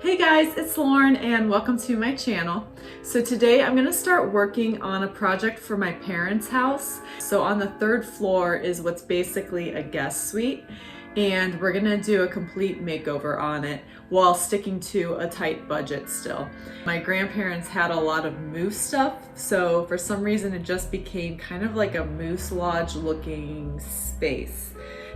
Hey guys, it's Lauren and welcome to my channel. So today I'm going to start working on a project for my parents' house. So on the third floor is what's basically a guest suite, and we're going to do a complete makeover on it while sticking to a tight budget still. My grandparents had a lot of moose stuff, so for some reason it just became kind of like a moose lodge looking space.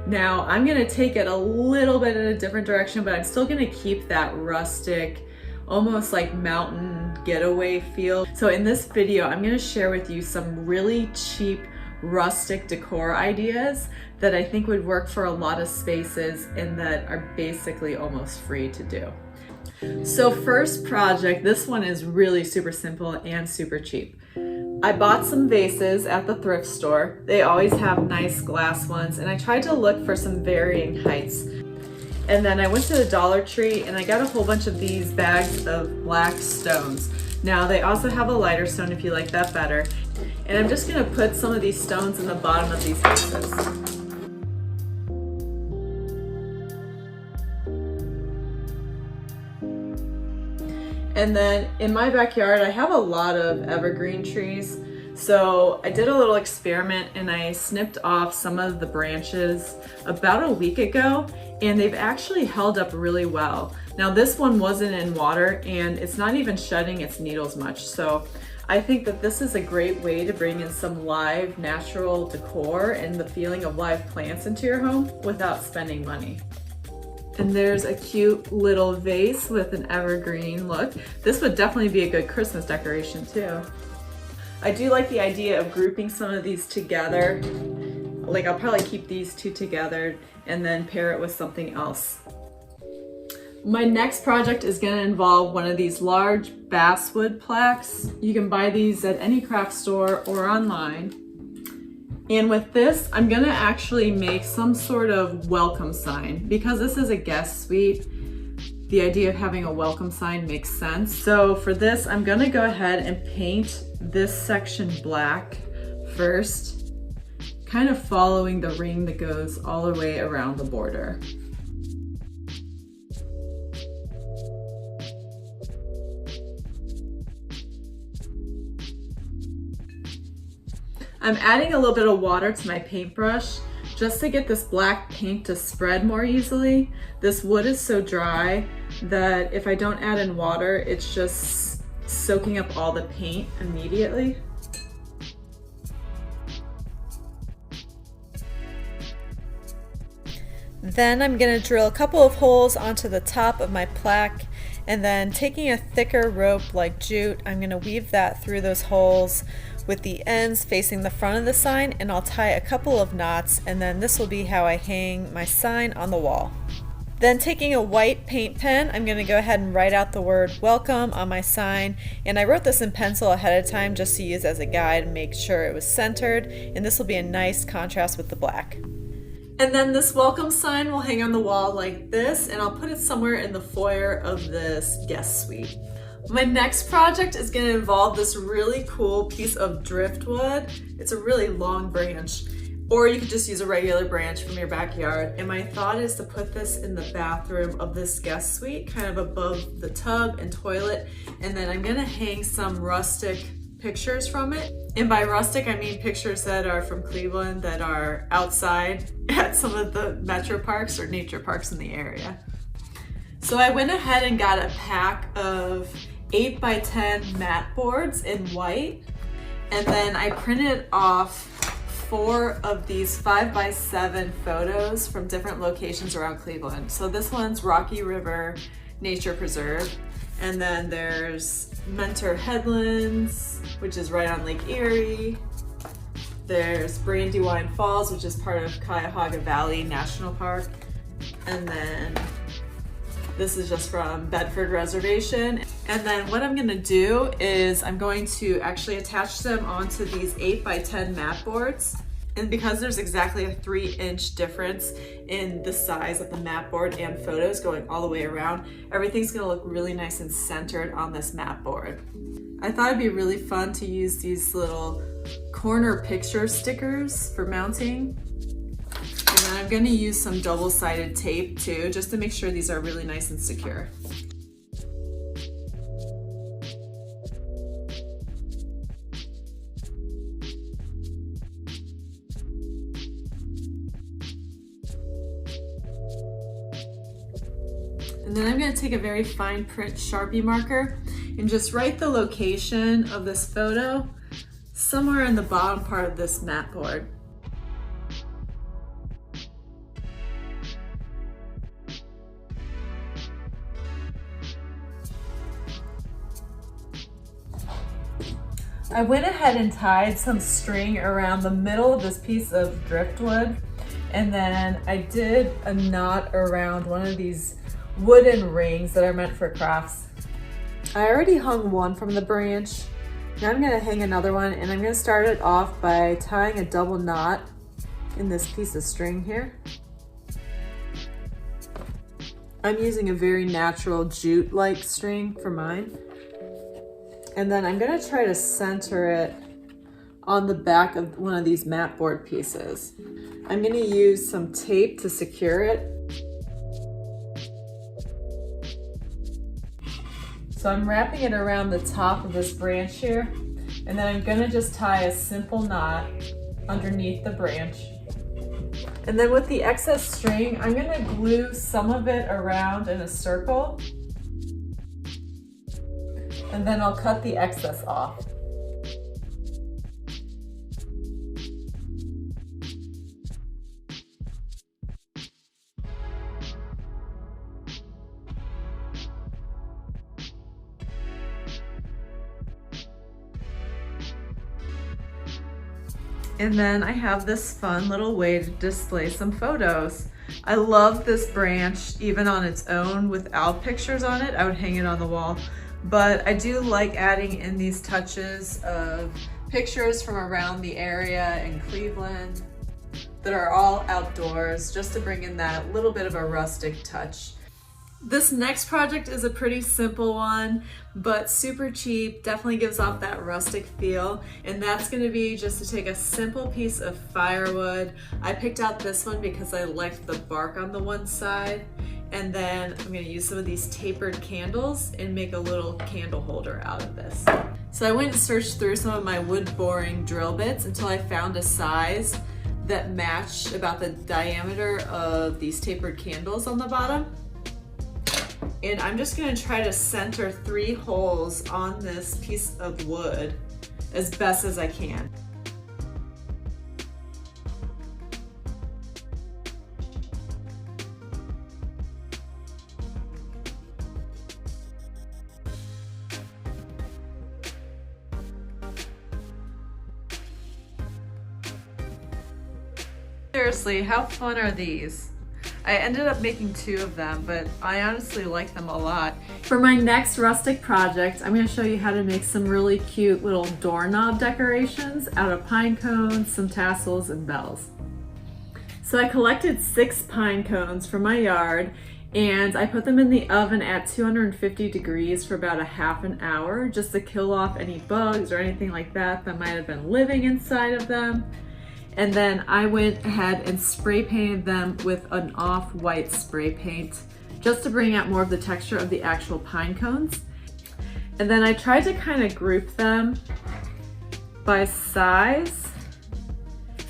Now I'm gonna take it a little bit in a different direction, but I'm still gonna keep that rustic, almost like mountain getaway feel. So in this video, I'm gonna share with you some really cheap rustic decor ideas that I think would work for a lot of spaces and that are basically almost free to do. So first project, this one is really super simple and super cheap. I bought some vases at the thrift store. They always have nice glass ones, and I tried to look for some varying heights. And then I went to the Dollar Tree and I got a whole bunch of these bags of black stones. Now they also have a lighter stone if you like that better. And I'm just gonna put some of these stones in the bottom of these vases. And then in my backyard, I have a lot of evergreen trees. So I did a little experiment and I snipped off some of the branches about a week ago, and they've actually held up really well. Now this one wasn't in water and it's not even shedding its needles much. So I think that this is a great way to bring in some live natural decor and the feeling of live plants into your home without spending money. And there's a cute little vase with an evergreen look. This would definitely be a good Christmas decoration too. I do like the idea of grouping some of these together. Like I'll probably keep these two together and then pair it with something else. My next project is going to involve one of these large basswood plaques. You can buy these at any craft store or online. And with this, I'm gonna actually make some sort of welcome sign. Because this is a guest suite, the idea of having a welcome sign makes sense. So for this, I'm gonna go ahead and paint this section black first, kind of following the ring that goes all the way around the border. I'm adding a little bit of water to my paintbrush just to get this black paint to spread more easily. This wood is so dry that if I don't add in water, it's just soaking up all the paint immediately. Then I'm going to drill a couple of holes onto the top of my plaque, and then taking a thicker rope like jute, I'm going to weave that through those holes with the ends facing the front of the sign, and I'll tie a couple of knots, and then this will be how I hang my sign on the wall. Then taking a white paint pen, I'm going to go ahead and write out the word welcome on my sign, and I wrote this in pencil ahead of time just to use as a guide and make sure it was centered, and this will be a nice contrast with the black. And then this welcome sign will hang on the wall like this, and I'll put it somewhere in the foyer of this guest suite. My next project is going to involve this really cool piece of driftwood. It's a really long branch, or you could just use a regular branch from your backyard. And my thought is to put this in the bathroom of this guest suite, kind of above the tub and toilet. And then I'm going to hang some rustic pictures from it. And by rustic, I mean pictures that are from Cleveland that are outside at some of the metro parks or nature parks in the area. So I went ahead and got a pack of 8x10 mat boards in white, and then I printed off 4 of these 5x7 photos from different locations around Cleveland. So this one's Rocky River Nature Preserve, and then there's Mentor Headlands, which is right on Lake Erie. There's Brandywine Falls, which is part of Cuyahoga Valley National Park, and then this is just from Bedford Reservation. And then what I'm gonna do is I'm going to actually attach them onto these 8x10 mat boards. And because there's exactly a 3-inch difference in the size of the mat board and photos going all the way around, everything's gonna look really nice and centered on this mat board. I thought it'd be really fun to use these little corner picture stickers for mounting. And then I'm going to use some double-sided tape too, just to make sure these are really nice and secure. And then I'm going to take a very fine print Sharpie marker and just write the location of this photo somewhere in the bottom part of this mat board. I went ahead and tied some string around the middle of this piece of driftwood, and then I did a knot around one of these wooden rings that are meant for crafts. I already hung one from the branch. Now I'm going to hang another one, and I'm going to start it off by tying a double knot in this piece of string here. I'm using a very natural jute-like string for mine. And then I'm going to try to center it on the back of one of these mat board pieces. I'm going to use some tape to secure it. So I'm wrapping it around the top of this branch here, and then I'm going to just tie a simple knot underneath the branch. And then with the excess string, I'm going to glue some of it around in a circle, and then I'll cut the excess off. And then I have this fun little way to display some photos. I love this branch even on its own without pictures on it. I would hang it on the wall. But I do like adding in these touches of pictures from around the area in Cleveland that are all outdoors, just to bring in that little bit of a rustic touch. This next project is a pretty simple one, but super cheap, definitely gives off that rustic feel. And that's gonna be just to take a simple piece of firewood. I picked out this one because I liked the bark on the one side. And then I'm gonna use some of these tapered candles and make a little candle holder out of this. So I went and searched through some of my wood boring drill bits until I found a size that matched about the diameter of these tapered candles on the bottom. And I'm just gonna try to center 3 holes on this piece of wood as best as I can. Seriously, how fun are these? I ended up making 2 of them, but I honestly like them a lot. For my next rustic project, I'm going to show you how to make some really cute little doorknob decorations out of pine cones, some tassels, and bells. So I collected 6 pine cones from my yard, and I put them in the oven at 250 degrees for about a half an hour, just to kill off any bugs or anything like that that might have been living inside of them. And then I went ahead and spray painted them with an off-white spray paint just to bring out more of the texture of the actual pine cones. And then I tried to kind of group them by size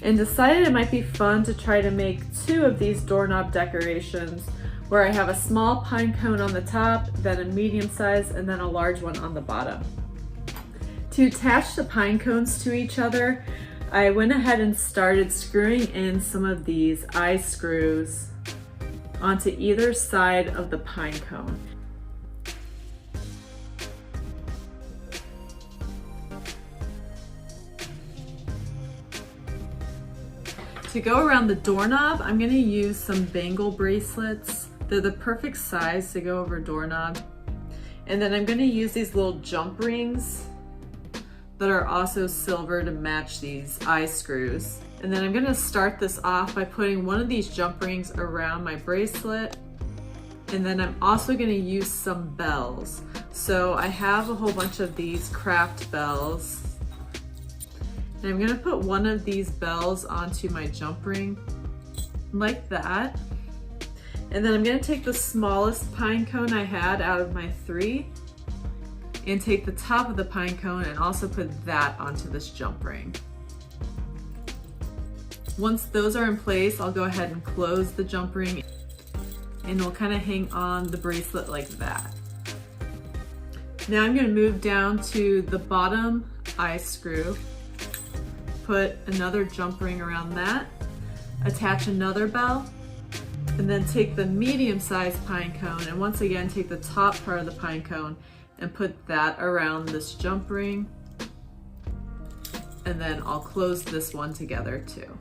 and decided it might be fun to try to make 2 of these doorknob decorations where I have a small pine cone on the top, then a medium size, and then a large one on the bottom. To attach the pine cones to each other, I went ahead and started screwing in some of these eye screws onto either side of the pine cone. To go around the doorknob, I'm going to use some bangle bracelets. They're the perfect size to go over a doorknob. And then I'm going to use these little jump rings that are also silver to match these eye screws. And then I'm gonna start this off by putting one of these jump rings around my bracelet. And then I'm also gonna use some bells. So I have a whole bunch of these craft bells. And I'm gonna put one of these bells onto my jump ring, like that. And then I'm gonna take the smallest pine cone I had out of my 3, and take the top of the pine cone and also put that onto this jump ring. Once those are in place, I'll go ahead and close the jump ring. and it'll kind of hang on the bracelet like that. Now I'm going to move down to the bottom eye screw, put another jump ring around that, attach another bell, and then take the medium-sized pine cone and once again take the top part of the pine cone and put that around this jump ring, and then I'll close this one together too.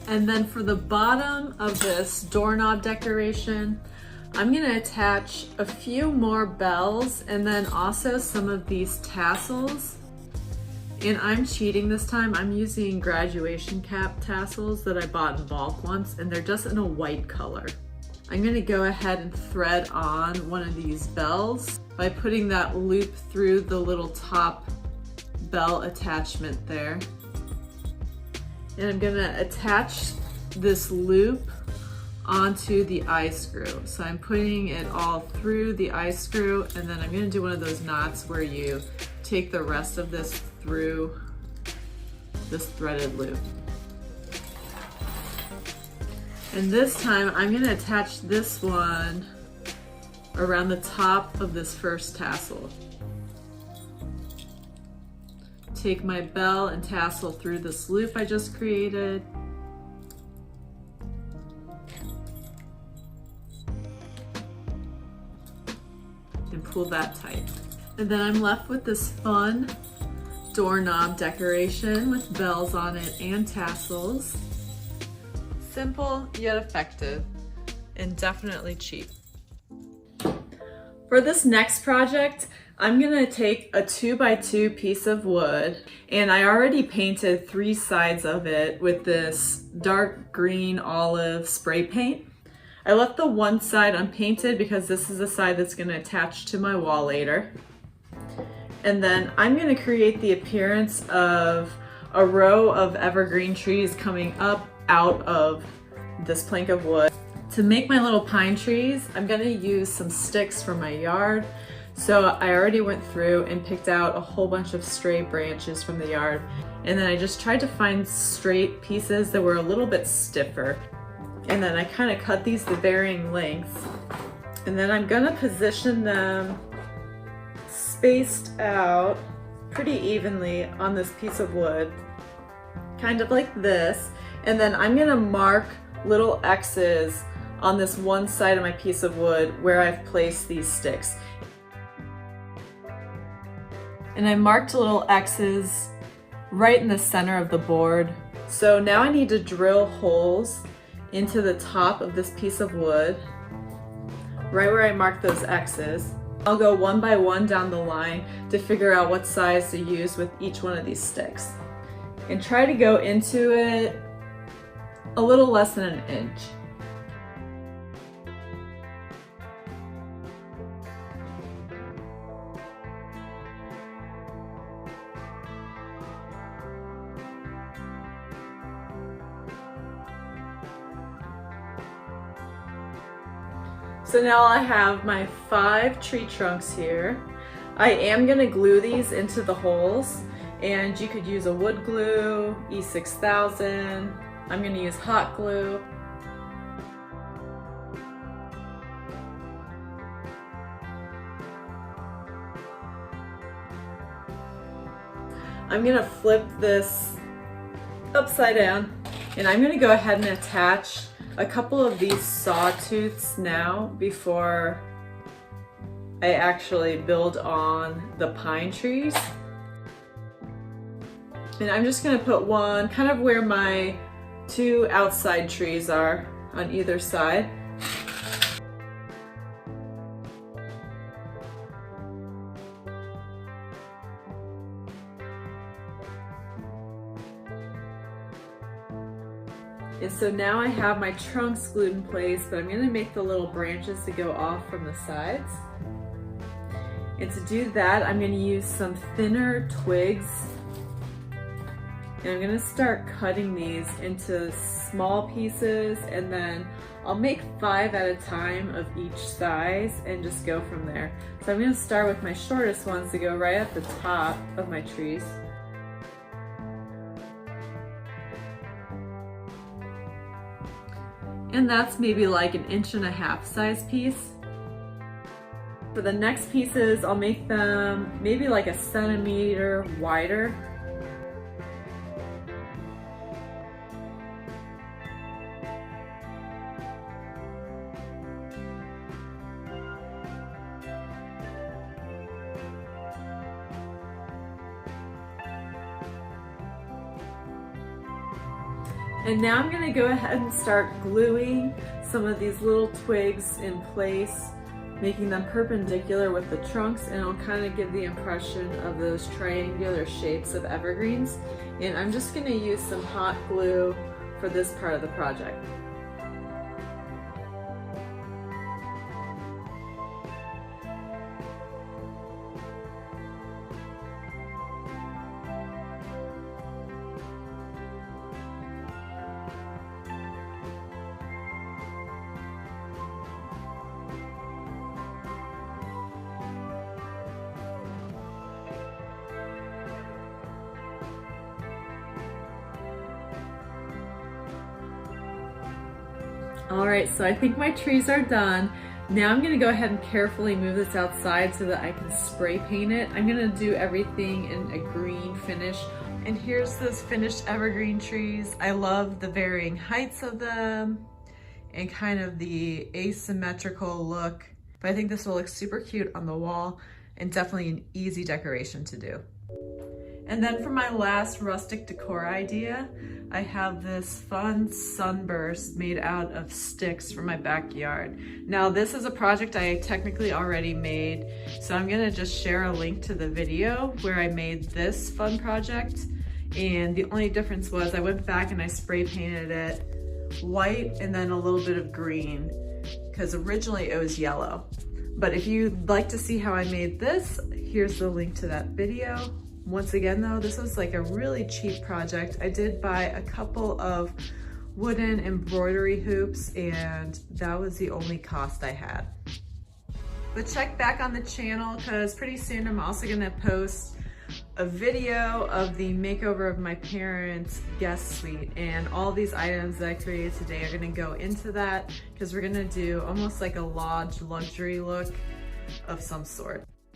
And then for the bottom of this doorknob decoration, I'm gonna attach a few more bells and then also some of these tassels. And I'm cheating this time. I'm using graduation cap tassels that I bought in bulk once, and they're just in a white color. I'm gonna go ahead and thread on one of these bells by putting that loop through the little top bell attachment there. And I'm gonna attach this loop onto the eye screw. So I'm putting it all through the eye screw, and then I'm gonna do one of those knots where you take the rest of this through this threaded loop. And this time I'm gonna attach this one around the top of this first tassel. Take my bell and tassel through this loop I just created. And pull that tight. And then I'm left with this fun doorknob decoration with bells on it and tassels. Simple yet effective, and definitely cheap. For this next project, I'm gonna take a 2x2 piece of wood, and I already painted 3 sides of it with this dark green olive spray paint. I left the one side unpainted because this is the side that's gonna attach to my wall later. And then I'm gonna create the appearance of a row of evergreen trees coming up out of this plank of wood. To make my little pine trees, I'm gonna use some sticks from my yard. So I already went through and picked out a whole bunch of stray branches from the yard. And then I just tried to find straight pieces that were a little bit stiffer. And then I kind of cut these to varying lengths. And then I'm gonna position them spaced out pretty evenly on this piece of wood, kind of like this. And then I'm gonna mark little X's on this one side of my piece of wood where I've placed these sticks. And I marked little X's right in the center of the board. So now I need to drill holes into the top of this piece of wood, right where I marked those X's. I'll go one by one down the line to figure out what size to use with each one of these sticks. And try to go into it a little less than an inch. So now I have my 5 tree trunks here. I am gonna glue these into the holes, and you could use a wood glue, E6000. I'm gonna use hot glue. I'm gonna flip this upside down, and I'm gonna go ahead and attach a couple of these sawtooths now before I actually build on the pine trees. And I'm just gonna put one kind of where my 2 outside trees are on either side. And so now I have my trunks glued in place, but I'm gonna make the little branches to go off from the sides. And to do that, I'm gonna use some thinner twigs. And I'm gonna start cutting these into small pieces, and then I'll make 5 at a time of each size and just go from there. So I'm gonna start with my shortest ones to go right at the top of my trees. And that's maybe like 1.5 inch size piece. For the next pieces, I'll make them maybe like 1 centimeter wider. And now I'm gonna go ahead and start gluing some of these little twigs in place, making them perpendicular with the trunks, and it'll kind of give the impression of those triangular shapes of evergreens. And I'm just gonna use some hot glue for this part of the project. All right, so I think my trees are done. Now I'm gonna go ahead and carefully move this outside so that I can spray paint it. I'm gonna do everything in a green finish. And here's those finished evergreen trees. I love the varying heights of them and kind of the asymmetrical look. But I think this will look super cute on the wall and definitely an easy decoration to do. And then for my last rustic decor idea, I have this fun sunburst made out of sticks from my backyard. Now this is a project I technically already made, so I'm gonna just share a link to the video where I made this fun project. And the only difference was I went back and I spray painted it white and then a little bit of green, because originally it was yellow. But if you'd like to see how I made this, here's the link to that video. Once again though, this was like a really cheap project. I did buy a couple of wooden embroidery hoops and that was the only cost I had. But check back on the channel because pretty soon I'm also gonna post a video of the makeover of my parents' guest suite, and all these items that I created today are gonna go into that because we're gonna do almost like a lodge luxury look of some sort.